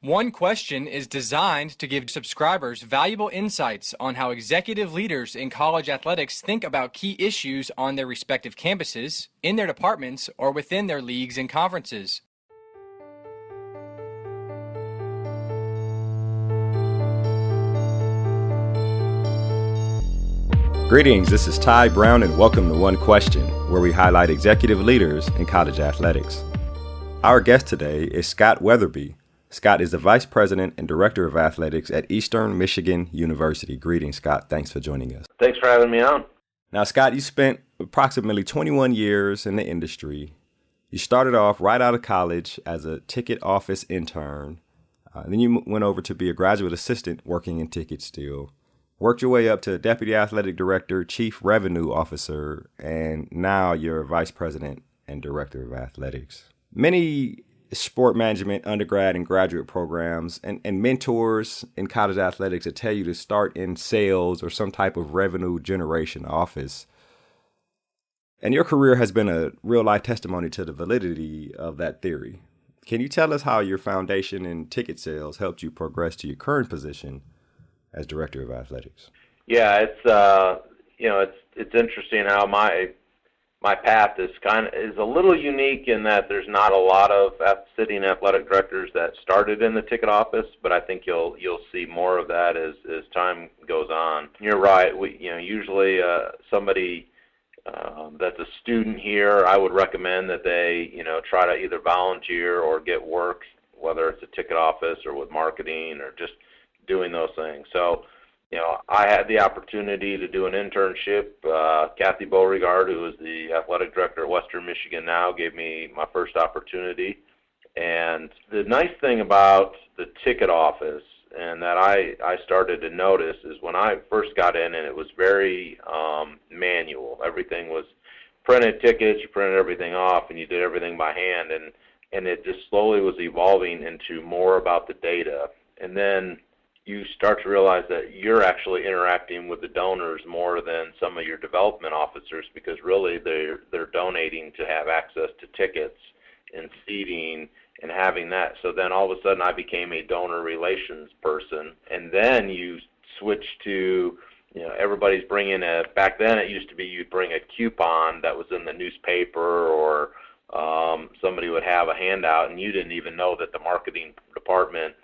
One Question is designed to give subscribers valuable insights on how executive leaders in college athletics think about key issues on their respective campuses, in their departments, or within their leagues and conferences. Greetings, this is Ty Brown and welcome to One Question, where we highlight executive leaders in college athletics. Our guest today is Scott Wetherbee. Scott is the Vice President and Director of Athletics at Eastern Michigan University. Greetings, Scott. Thanks for joining us. Thanks for having me on. Now, Scott, you spent approximately 21 years in the industry. You started off right out of college as a ticket office intern. Then you went over to be a graduate assistant working in ticket still. Worked your way up to Deputy Athletic Director, Chief Revenue Officer, and now you're Vice President and Director of Athletics. Many sport management undergrad and graduate programs and mentors in college athletics that tell you to start in sales or some type of revenue generation office. And your career has been a real life testimony to the validity of that theory. Can you tell us how your foundation in ticket sales helped you progress to your current position as Director of Athletics? Yeah, it's interesting how my path is a little unique in that there's not a lot of sitting athletic directors that started in the ticket office, but I think you'll see more of that as time goes on. You're right. Usually somebody that's a student here, I would recommend that they try to either volunteer or get work, whether it's a ticket office or with marketing or just doing those things. So I had the opportunity to do an internship. Kathy Beauregard, who is the athletic director at Western Michigan now, gave me my first opportunity. And the nice thing about the ticket office, and that I started to notice, is when I first got in, and it was very manual. Everything was printed tickets, you printed everything off, and you did everything by hand. And it just slowly was evolving into more about the data. And then you start to realize that you're actually interacting with the donors more than some of your development officers, because really they're donating to have access to tickets and seating and having that. So then all of a sudden I became a donor relations person, and then you switch to everybody's bringing back then it used to be you'd bring a coupon that was in the newspaper, or somebody would have a handout and you didn't even know that the marketing department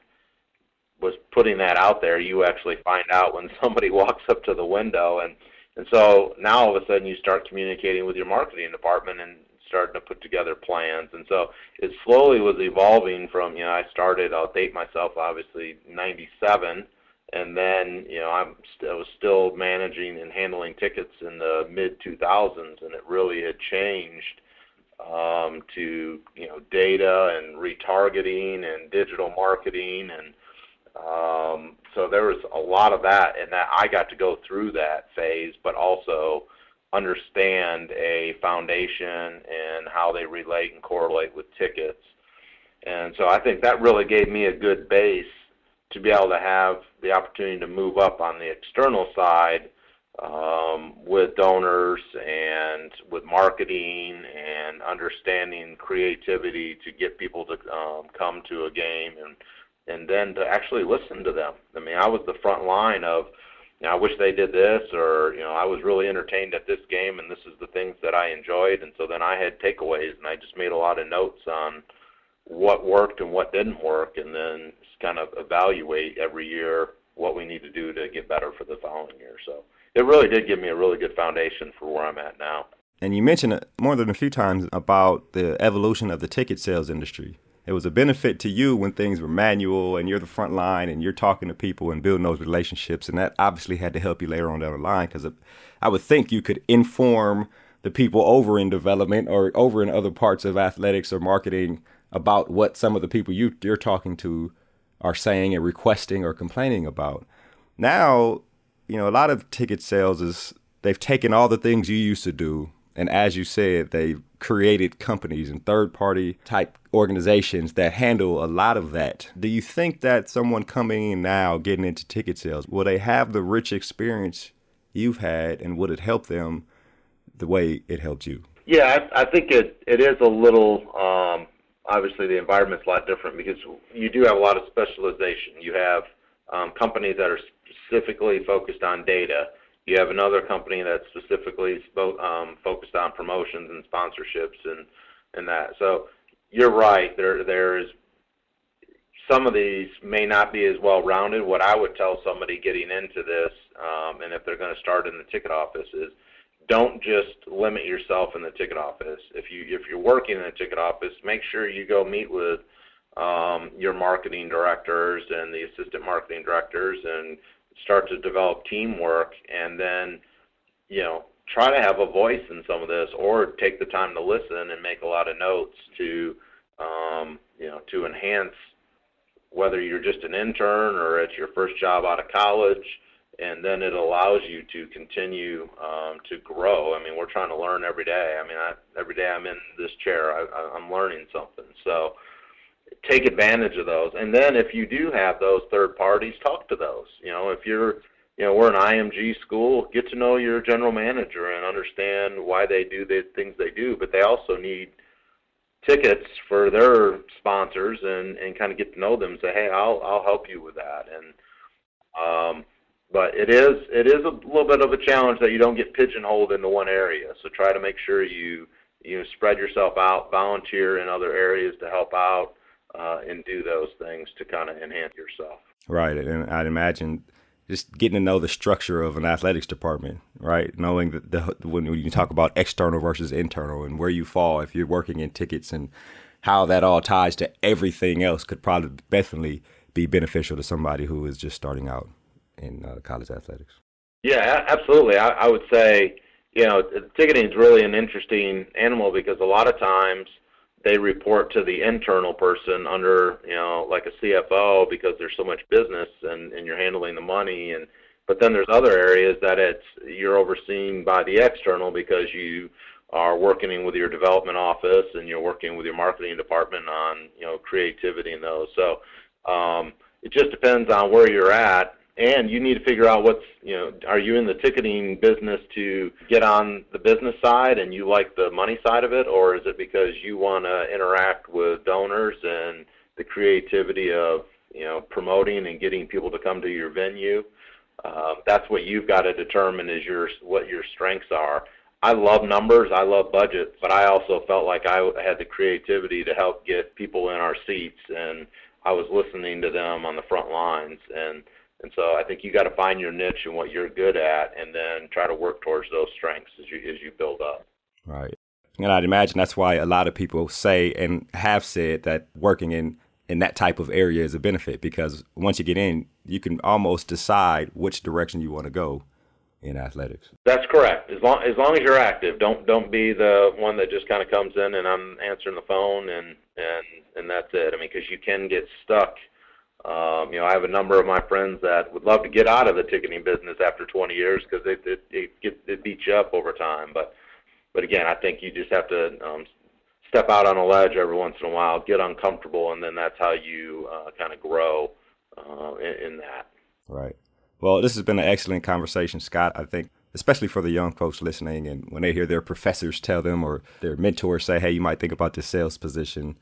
was putting that out there. You actually find out when somebody walks up to the window, and so now all of a sudden you start communicating with your marketing department and starting to put together plans. And so it slowly was evolving from, I started, I'll date myself, obviously, 97, and then, I was still managing and handling tickets in the mid-2000s, and it really had changed to, data and retargeting and digital marketing, and so there was a lot of that, and that I got to go through that phase, but also understand a foundation and how they relate and correlate with tickets. And so I think that really gave me a good base to be able to have the opportunity to move up on the external side with donors and with marketing and understanding creativity to get people to come to a game, and then to actually listen to them. I mean, I was the front line of, I wish they did this, or, I was really entertained at this game, and this is the things that I enjoyed. And so then I had takeaways, and I just made a lot of notes on what worked and what didn't work, and then just kind of evaluate every year what we need to do to get better for the following year. So it really did give me a really good foundation for where I'm at now. And you mentioned more than a few times about the evolution of the ticket sales industry. It was a benefit to you when things were manual and you're the front line and you're talking to people and building those relationships. And that obviously had to help you later on down the line, because I would think you could inform the people over in development or over in other parts of athletics or marketing about what some of the people you're talking to are saying and requesting or complaining about. Now, a lot of ticket sales they've taken all the things you used to do, and as you said, they've created companies and third-party type organizations that handle a lot of that. Do you think that someone coming in now, getting into ticket sales, will they have the rich experience you've had, and would it help them the way it helped you? Yeah, I think it is a little obviously the environment's a lot different because you do have a lot of specialization. You have companies that are specifically focused on data. You have another company that's specifically focused on promotions and sponsorships and that. So you're right. There is some of these may not be as well rounded. What I would tell somebody getting into this, and if they're going to start in the ticket office, is don't just limit yourself in the ticket office. If you're working in the ticket office, make sure you go meet with your marketing directors and the assistant marketing directors and start to develop teamwork, and then try to have a voice in some of this, or take the time to listen and make a lot of notes to to enhance, whether you're just an intern or it's your first job out of college, and then it allows you to continue to grow. I mean, we're trying to learn every day. I mean, every day I'm in this chair, I'm learning something. So take advantage of those. And then if you do have those third parties, talk to those. If you're, we're an IMG school, get to know your general manager and understand why they do the things they do, but they also need tickets for their sponsors and kind of get to know them and say, hey, I'll help you with that. And but it is a little bit of a challenge that you don't get pigeonholed into one area. So try to make sure you spread yourself out, volunteer in other areas to help out, and do those things to kind of enhance yourself. Right, and I'd imagine just getting to know the structure of an athletics department, right? Knowing that when you talk about external versus internal and where you fall if you're working in tickets and how that all ties to everything else could probably definitely be beneficial to somebody who is just starting out in college athletics. Yeah, absolutely. I would say, ticketing is really an interesting animal because a lot of times they report to the internal person under, like a CFO because there's so much business and you're handling the money. But then there's other areas that you're overseen by the external because you are working with your development office and you're working with your marketing department on, creativity and those. So it just depends on where you're at. And you need to figure out are you in the ticketing business to get on the business side and you like the money side of it, or is it because you want to interact with donors and the creativity of, promoting and getting people to come to your venue? That's what you've got to determine is what your strengths are. I love numbers, I love budgets, but I also felt like I had the creativity to help get people in our seats, and I was listening to them on the front lines. And so I think you got to find your niche and what you're good at, and then try to work towards those strengths as you build up. Right. And I'd imagine that's why a lot of people say and have said that working in that type of area is a benefit, because once you get in, you can almost decide which direction you want to go in athletics. That's correct. As long as you're active, don't be the one that just kind of comes in and I'm answering the phone and that's it. I mean, because you can get stuck. I have a number of my friends that would love to get out of the ticketing business after 20 years because it beats you up over time. But again, I think you just have to step out on a ledge every once in a while, get uncomfortable, and then that's how you kind of grow in that. Right. Well, this has been an excellent conversation, Scott. I think especially for the young folks listening, and when they hear their professors tell them or their mentors say, hey, you might think about this sales position,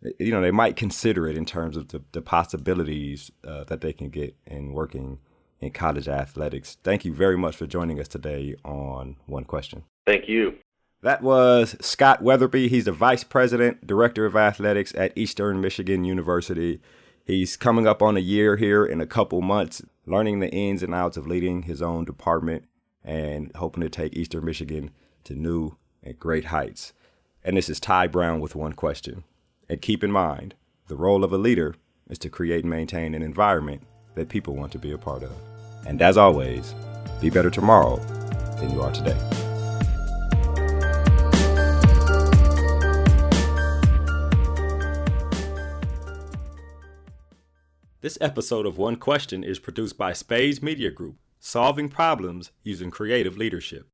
they might consider it in terms of the possibilities that they can get in working in college athletics. Thank you very much for joining us today on One Question. Thank you. That was Scott Wetherbee. He's the Vice President, Director of Athletics at Eastern Michigan University. He's coming up on a year here in a couple months, learning the ins and outs of leading his own department and hoping to take Eastern Michigan to new and great heights. And this is Ty Brown with One Question. And keep in mind, the role of a leader is to create and maintain an environment that people want to be a part of. And as always, be better tomorrow than you are today. This episode of One Question is produced by Spades Media Group, solving problems using creative leadership.